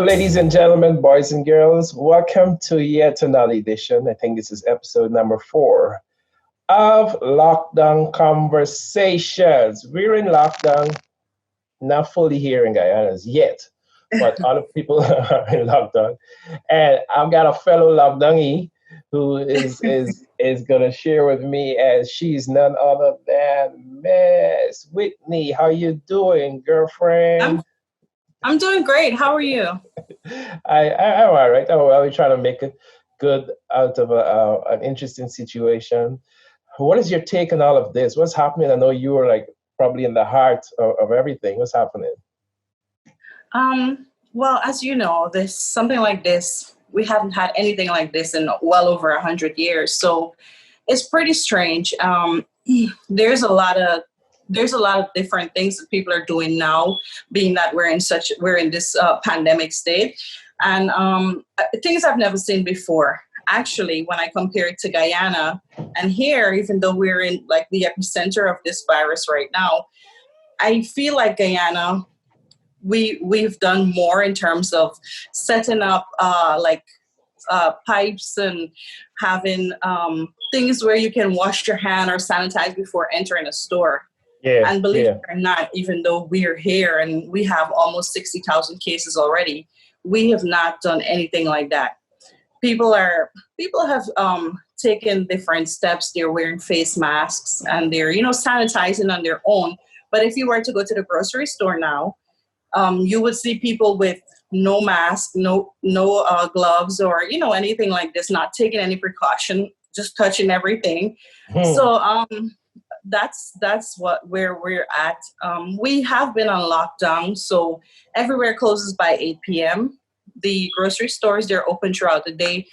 ladies and gentlemen, boys and girls, welcome to yet another edition. I think this is episode number 4 of Lockdown Conversations. We're in lockdown, not fully here in Guyana yet, but other people are in lockdown. And I've got a fellow lockdownie who is gonna share with me, as she's none other than Miss Whitney. How you doing, girlfriend? I'm doing great. How are you? I'm all right. We're trying to make it good out of an interesting situation. What is your take on all of this? What's happening? I know you were like probably in the heart of everything. What's happening? Well, as you know, this something like this, we haven't had anything like this in well over 100 years. So it's pretty strange. There's a lot of different things that people are doing now, being that we're in this pandemic state, and things I've never seen before. Actually, when I compare it to Guyana and here, even though we're in like the epicenter of this virus right now, I feel like Guyana, we've done more in terms of setting up pipes and having things where you can wash your hand or sanitize before entering a store. Yeah, and believe it or not, even though we're here and we have almost 60,000 cases already, we have not done anything like that. People have taken different steps. They're wearing face masks and they're sanitizing on their own. But if you were to go to the grocery store now, you would see people with no mask, no gloves, or anything like this, not taking any precaution, just touching everything. So that's where we're at. We have been on lockdown, so everywhere closes by 8 p.m. The grocery stores, they're open throughout the day.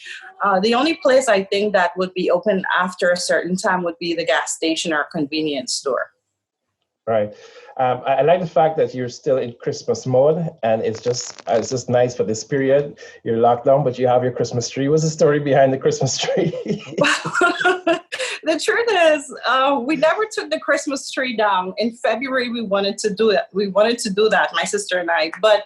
The only place I think that would be open after a certain time would be the gas station or convenience store. Right. I like the fact that you're still in Christmas mode, and it's just nice for this period. You're locked down, but you have your Christmas tree. What's the story behind the Christmas tree? The truth is, we never took the Christmas tree down. In February, we wanted to do it. We wanted to do that, my sister and I. But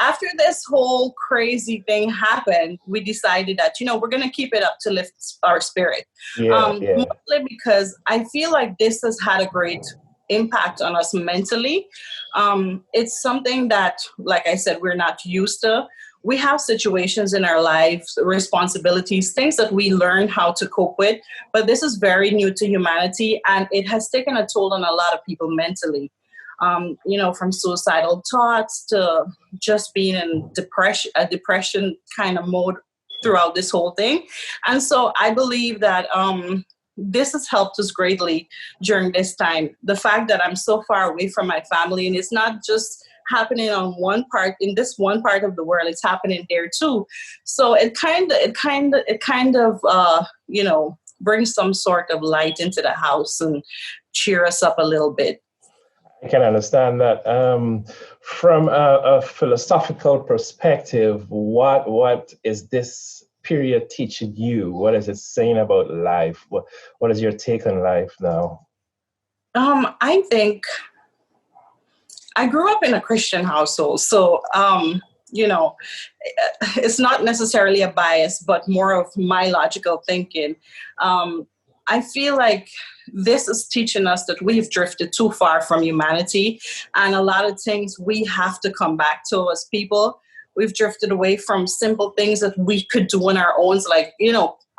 after this whole crazy thing happened, we decided that, we're going to keep it up to lift our spirit. Mostly because I feel like this has had a great impact on us mentally. It's something that, like I said, we're not used to. We have situations in our lives, responsibilities, things that we learn how to cope with, but this is very new to humanity, and it has taken a toll on a lot of people mentally. From suicidal thoughts to just being in a depression kind of mode throughout this whole thing. And so I believe that this has helped us greatly during this time. The fact that I'm so far away from my family, and it's not just happening in this one part of the world, it's happening there too. So it kind of brings some sort of light into the house and cheer us up a little bit. I can understand that. From a philosophical perspective, what is this period teaching you? What is it saying about life? What is your take on life now? I think I grew up in a Christian household, so it's not necessarily a bias, but more of my logical thinking. I feel like this is teaching us that we've drifted too far from humanity, and a lot of things we have to come back to as people. We've drifted away from simple things that we could do on our own, like,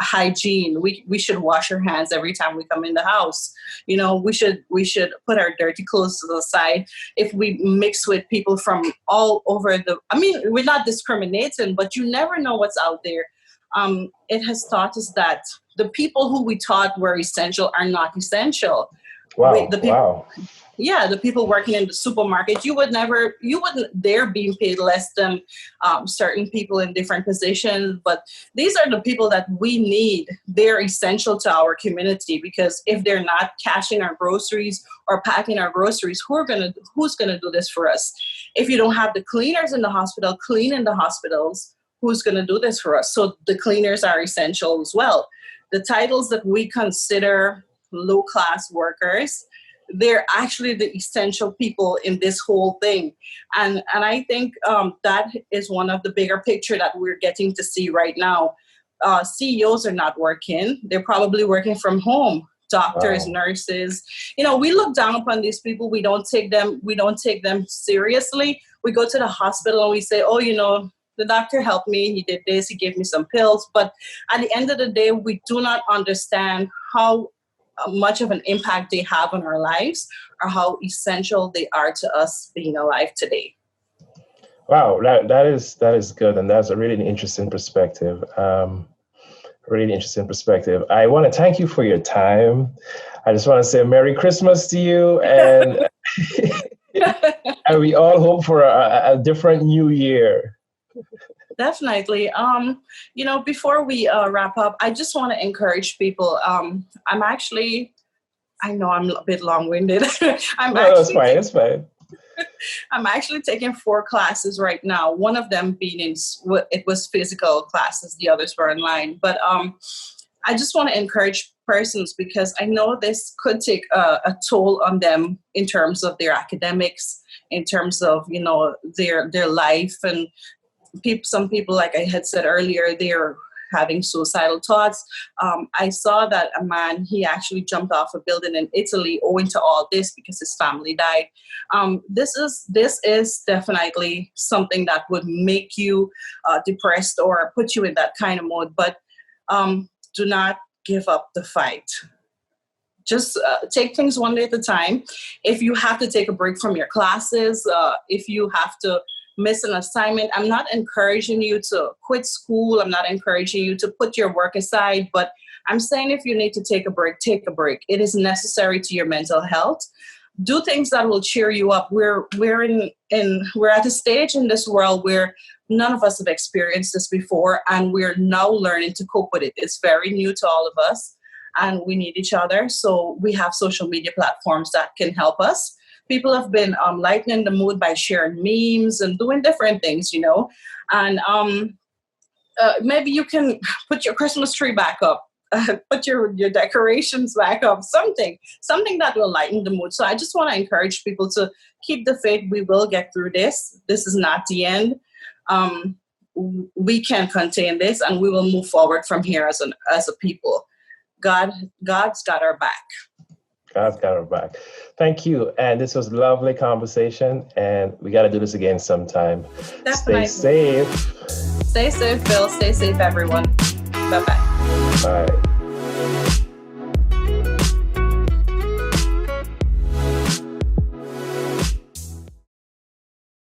hygiene. We should wash our hands every time we come in the house. We should put our dirty clothes to the side. If we mix with people from all over we're not discriminating, but you never know what's out there. It has taught us that the people who we thought were essential are not essential. Wow. Yeah, the people working in the supermarket, you wouldn't dare being paid less than certain people in different positions. But these are the people that we need. They're essential to our community, because if they're not cashing our groceries or packing our groceries, who's gonna do this for us? If you don't have the cleaners in the hospital cleaning the hospitals, who's gonna do this for us? So the cleaners are essential as well. The titles that we consider low-class workers, they're actually the essential people in this whole thing. And I think that is one of the bigger picture that we're getting to see right now. CEOs are not working. They're probably working from home. Doctors, nurses, we look down upon these people. We don't take them seriously. We go to the hospital and we say, oh, the doctor helped me. He did this. He gave me some pills. But at the end of the day, we do not understand how much of an impact they have on our lives or how essential they are to us being alive today. Wow, that is good. And that's a really interesting perspective. Really interesting perspective. I want to thank you for your time. I just want to say Merry Christmas to you, and and we all hope for a different new year. Definitely. Before we wrap up, I just want to encourage people. I know I'm a bit long-winded. It's fine. I'm actually taking 4 classes right now. One of them being it was physical classes. The others were online. But I just want to encourage persons because I know this could take a toll on them in terms of their academics, in terms of, their life. And some people, like I had said earlier, they're having suicidal thoughts. I saw that a man, he actually jumped off a building in Italy owing to all this because his family died. This is definitely something that would make you depressed or put you in that kind of mode. But do not give up the fight. Just take things one day at a time. If you have to take a break from your classes, if you have to miss an assignment, I'm not encouraging you to quit school. I'm not encouraging you to put your work aside, but I'm saying if you need to take a break, take a break. It is necessary to your mental health. Do things that will cheer you up. We're at a stage in this world where none of us have experienced this before, and we're now learning to cope with it. It's very new to all of us, and we need each other. So we have social media platforms that can help us. People have been lightening the mood by sharing memes and doing different things, and maybe you can put your Christmas tree back up, put your decorations back up, something that will lighten the mood. So I just want to encourage people to keep the faith. We will get through this. This is not the end. We can contain this, and we will move forward from here as a people. God's got our back. God's got our back. Thank you. And this was a lovely conversation, and we got to do this again sometime. Definitely. Stay safe. Stay safe, Bill. Stay safe, everyone. Bye-bye. Bye.